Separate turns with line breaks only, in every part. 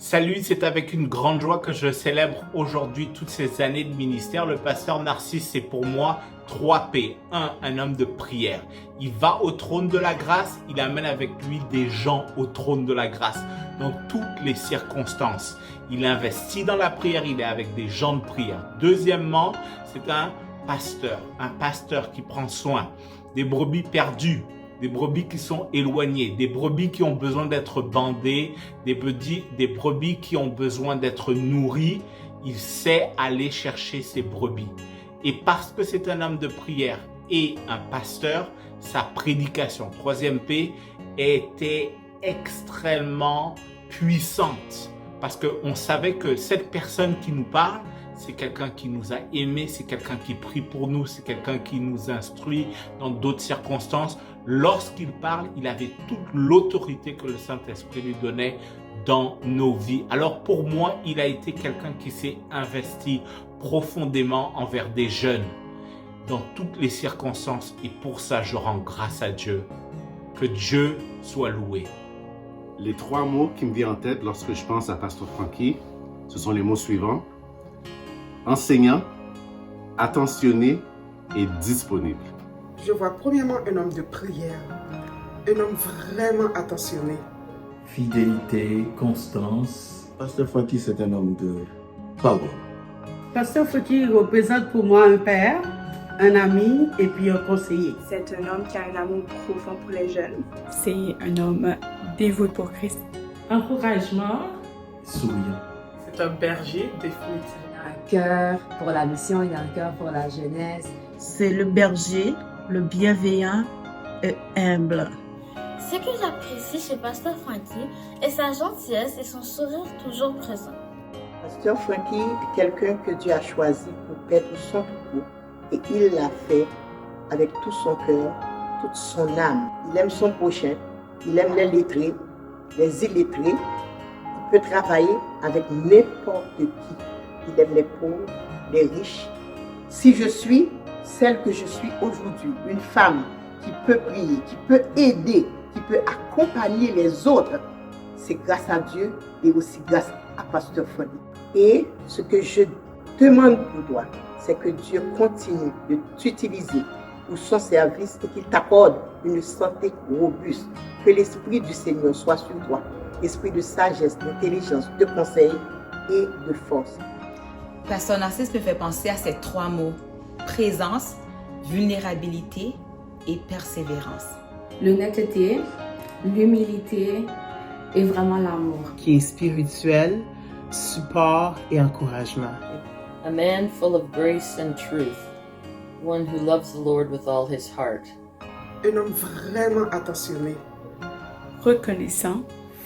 Salut, c'est avec une grande joie que je célèbre aujourd'hui toutes ces années de ministère. Le pasteur Narcisse, c'est pour moi 3P. 1. Un homme de prière. Il va au trône de la grâce, il amène avec lui des gens au trône de la grâce dans toutes les circonstances. Il investit dans la prière, il est avec des gens de prière. Deuxièmement, c'est un pasteur qui prend soin des brebis perdues, des brebis qui sont éloignées, des brebis qui ont besoin d'être bandées, des brebis qui ont besoin d'être nourries. Il sait aller chercher ces brebis. Et parce que c'est un homme de prière et un pasteur, sa prédication, 3e P, était extrêmement puissante. Parce qu'on savait que cette personne qui nous parle, c'est quelqu'un qui nous a aimés, c'est quelqu'un qui prie pour nous, c'est quelqu'un qui nous instruit dans d'autres circonstances. Lorsqu'il parle, il avait toute l'autorité que le Saint-Esprit lui donnait dans nos vies. Alors pour moi, il a été quelqu'un qui s'est investi profondément envers des jeunes dans toutes les circonstances. Et pour ça, je rends grâce à Dieu. Que Dieu soit loué.
Les 3 mots qui me viennent en tête lorsque je pense à Pasteur Franky, ce sont les mots suivants: enseignant, attentionné et disponible.
Je vois premièrement un homme de prière, un homme vraiment attentionné.
Fidélité, constance.
Pasteur Franky, c'est un homme de power.
Pasteur Franky représente pour moi un père, un ami et puis un conseiller.
C'est un homme qui a un amour profond pour les jeunes.
C'est un homme dévoué pour Christ.
Encouragement.
Souriant.
C'est un berger définitivement.
Un cœur pour la mission, il a un cœur pour la jeunesse.
C'est le berger, le bienveillant et humble.
Ce que j'apprécie chez Pasteur Franky est sa gentillesse et son sourire toujours présent.
Pasteur Franky est quelqu'un que Dieu a choisi pour paître son troupeau et il l'a fait avec tout son cœur, toute son âme. Il aime son prochain, il aime les lettrés, les illettrés. Il peut travailler avec n'importe qui. Il aime les pauvres, les riches. Si je suis celle que je suis aujourd'hui, une femme qui peut prier, qui peut aider, qui peut accompagner les autres, c'est grâce à Dieu et aussi grâce à Pasteur Franky. Et ce que je demande pour toi, c'est que Dieu continue de t'utiliser pour son service et qu'il t'accorde une santé robuste. Que l'Esprit du Seigneur soit sur toi, esprit de sagesse, d'intelligence, de conseil et de force.
Pasteur Narcisse me fait penser à ces 3 mots: présence, vulnérabilité et persévérance.
L'honnêteté, l'humilité et vraiment l'amour.
Qui est spirituel, support et encouragement.
A man full of grace and truth, one who loves the Lord with all his heart.
Un homme vraiment attentionné.
Reconnaissant.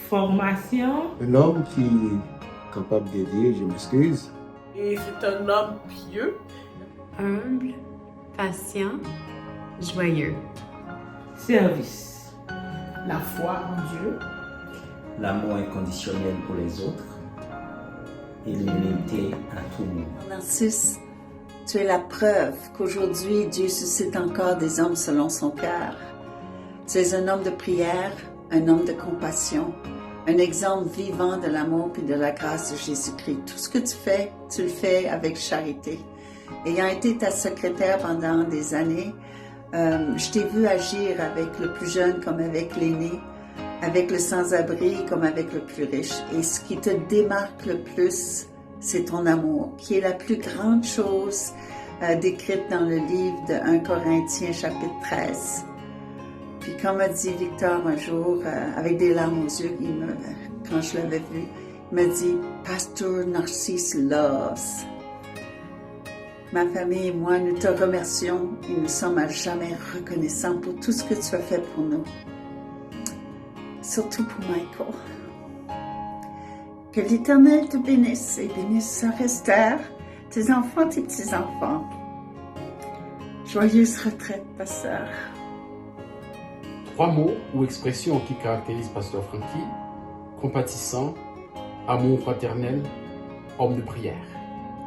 Formation.
Un homme qui est capable d'aider, je m'excuse.
Et c'est un homme pieux.
Humble, patient, joyeux.
Service. La foi en Dieu.
L'amour inconditionnel pour les autres. Et l'humilité à tout moment.
Narcisse, tu es la preuve qu'aujourd'hui Dieu suscite encore des hommes selon son cœur. Tu es un homme de prière, un homme de compassion, un exemple vivant de l'amour et de la grâce de Jésus-Christ. Tout ce que tu le fais avec charité. Ayant été ta secrétaire pendant des années, je t'ai vu agir avec le plus jeune comme avec l'aîné, avec le sans-abri comme avec le plus riche. Et ce qui te démarque le plus, c'est ton amour, qui est la plus grande chose décrite dans le livre de 1 Corinthiens chapitre 13. Puis comme a dit Victor un jour, avec des larmes aux yeux, quand je l'avais vu, il m'a dit « Pasteur Narcisse loves ». Ma famille et moi, nous te remercions et nous sommes à jamais reconnaissants pour tout ce que tu as fait pour nous. Surtout pour Michael. Que l'Éternel te bénisse et bénisse sa Esther, tes enfants, tes petits-enfants. Joyeuse retraite, pasteur.
3 mots ou expressions qui caractérisent Pasteur Franky: compatissant, amour fraternel, homme de prière.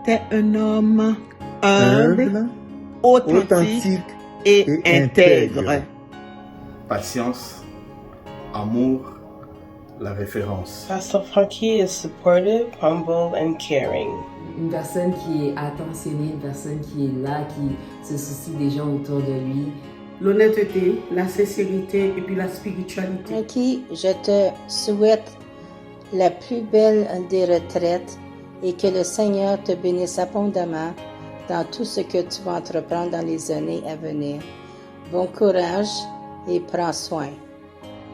T'es un homme humble, authentique et intègre.
Patience, amour, la référence.
Pastor Frankie is supportive, humble, and caring.
Une personne qui est attentionnée, une personne qui est là, qui se soucie des gens autour de lui.
L'honnêteté, la sincérité et puis la spiritualité.
Frankie, je te souhaite la plus belle des retraites et que le Seigneur te bénisse abondamment dans tout ce que tu vas entreprendre dans les années à venir. Bon courage et prends soin.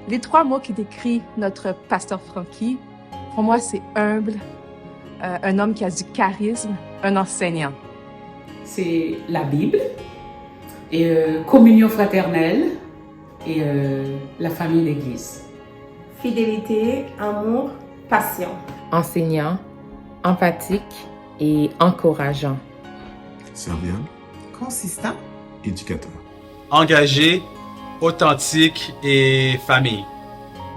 Les 3 mots qui décrivent notre pasteur Frankie, pour moi, c'est humble, un homme qui a du charisme, un enseignant.
C'est la Bible, et communion fraternelle et la famille d'église.
Fidélité, amour, passion.
Enseignant, empathique et encourageant.
Serviable.
Consistant.
Éducateur.
Engagé, authentique et famille.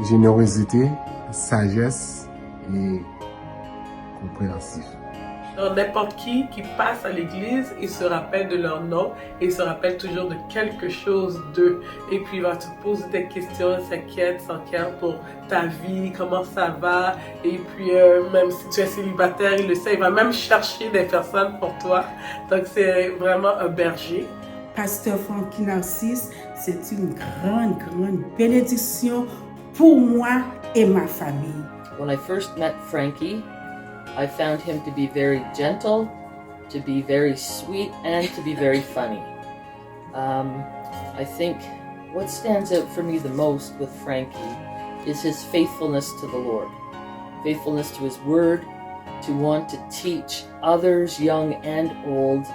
Générosité, sagesse et compréhensif.
N'importe qui passe à l'église, il se rappelle de leur nom et il se rappelle toujours de quelque chose d'eux. Et puis il va te poser des questions, s'inquiète pour ta vie, comment ça va. Et puis même si tu es célibataire, il le sait, il va même chercher des personnes pour toi. Donc c'est vraiment un berger.
Pasteur Frankie Narcisse, c'est une grande bénédiction pour moi et ma famille.
When I first met Frankie, I found him to be very gentle, to be very sweet, and to be very funny. I think what stands out for me the most with Frankie is his faithfulness to the Lord, faithfulness to his word, to want to teach others, young and old,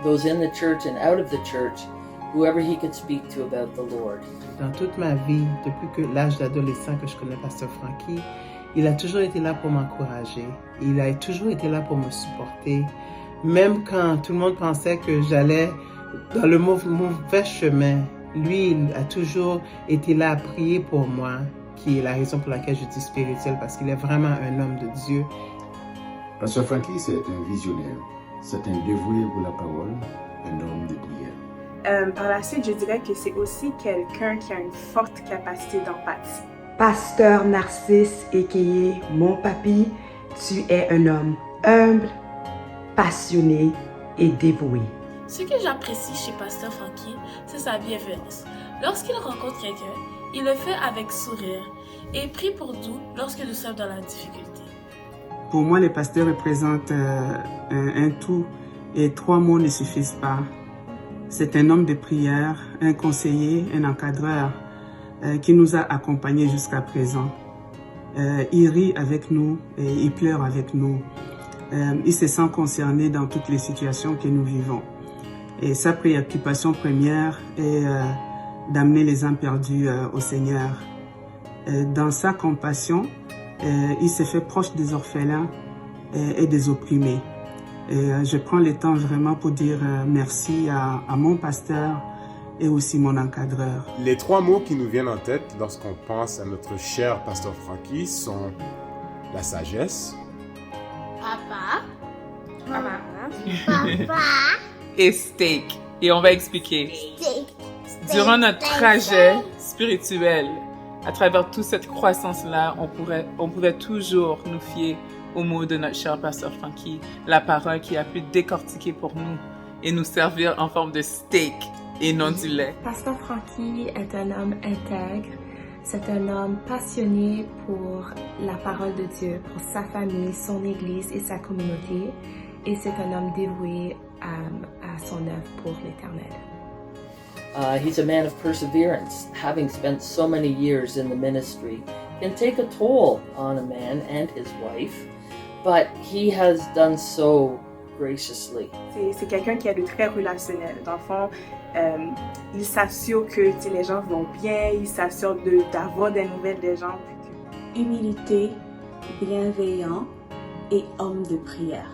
those in the church and out of the church, whoever he could speak to about the Lord.
Dans toute ma vie, depuis que l'âge d'adolescent que je connais Pasteur Frankie, il a toujours été là pour m'encourager. Il a toujours été là pour me supporter. Même quand tout le monde pensait que j'allais dans le mauvais chemin, lui, il a toujours été là à prier pour moi, qui est la raison pour laquelle je dis spirituel, parce qu'il est vraiment un homme de Dieu.
Pasteur Frankie, c'est un visionnaire. C'est un dévoué pour la parole, un homme de prière.
Par la suite, je dirais que c'est aussi quelqu'un qui a une forte capacité d'empathie.
Pasteur Narcisse, a.k.a. mon papy, tu es un homme humble, passionné et dévoué.
Ce que j'apprécie chez Pasteur Frankie, c'est sa bienveillance. Lorsqu'il rencontre quelqu'un, il le fait avec sourire et prie pour nous lorsque nous sommes dans la difficulté.
Pour moi, les pasteurs représentent un tout et 3 mots ne suffisent pas. C'est un homme de prière, un conseiller, un encadreur qui nous a accompagnés jusqu'à présent. Il rit avec nous et il pleure avec nous. Il se sent concerné dans toutes les situations que nous vivons. Et sa préoccupation première est d'amener les âmes perdues au Seigneur. Dans sa compassion, il s'est fait proche des orphelins et des opprimés. Et je prends le temps vraiment pour dire merci à mon pasteur et aussi mon encadreur.
Les 3 mots qui nous viennent en tête lorsqu'on pense à notre cher pasteur Frankie sont la sagesse,
Papa,
et steak. Et on va expliquer. Durant notre trajet spirituel, à travers toute cette croissance-là, on pouvait toujours nous fier aux mots de notre cher pasteur Frankie, la parole qui a pu décortiquer pour nous et nous servir en forme de steak et non du lait.
Pasteur Frankie est un homme intègre. C'est un homme passionné pour la parole de Dieu, pour sa famille, son église et sa communauté. Et c'est un homme dévoué à son œuvre pour l'éternel.
He's a man of perseverance. Having spent so many years in the ministry can take a toll on a man and his wife, but he has done so graciously.
C'est quelqu'un qui est de très relationnel. Dans le fond, il s'assure que les gens vont bien, il s'assure d'avoir des nouvelles des gens.
Humilité, bienveillant et homme de prière.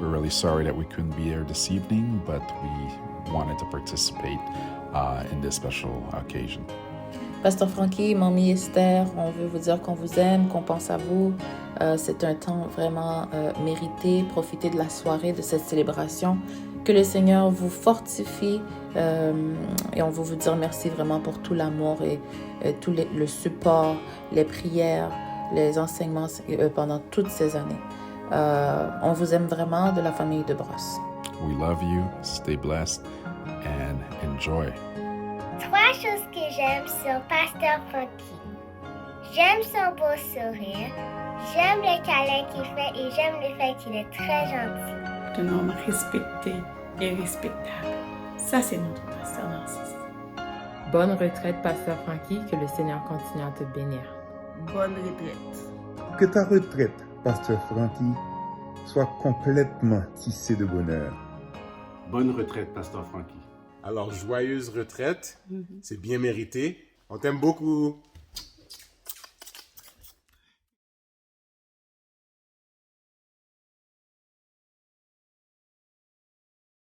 We're really sorry that we couldn't be here this evening, but we wanted to participate in this special occasion.
Pasteur Frankie, Mamie Esther, on veut vous dire qu'on vous aime, qu'on pense à vous. C'est un temps vraiment mérité. Profitez de la soirée, de cette célébration
Que le Seigneur vous fortifie et on veut vous dire merci vraiment pour tout l'amour et tout le support, les prières, les enseignements pendant toutes ces années. On vous aime vraiment de la famille de Brosse.
We love you, stay blessed, and enjoy.
3 choses que j'aime sur Pasteur Frankie. J'aime son beau sourire, j'aime les câlins qu'il fait et j'aime le fait qu'il est très gentil.
Un homme respecté et respectable. Ça, c'est notre pasteur Narcisse.
Bonne retraite, Pasteur Frankie, que le Seigneur continue à te bénir.
Bonne retraite.
Que ta retraite, Pasteur Frankie, soit complètement tissée de bonheur.
Bonne retraite, Pasteur Frankie.
Alors, joyeuse retraite, c'est bien mérité. On t'aime beaucoup.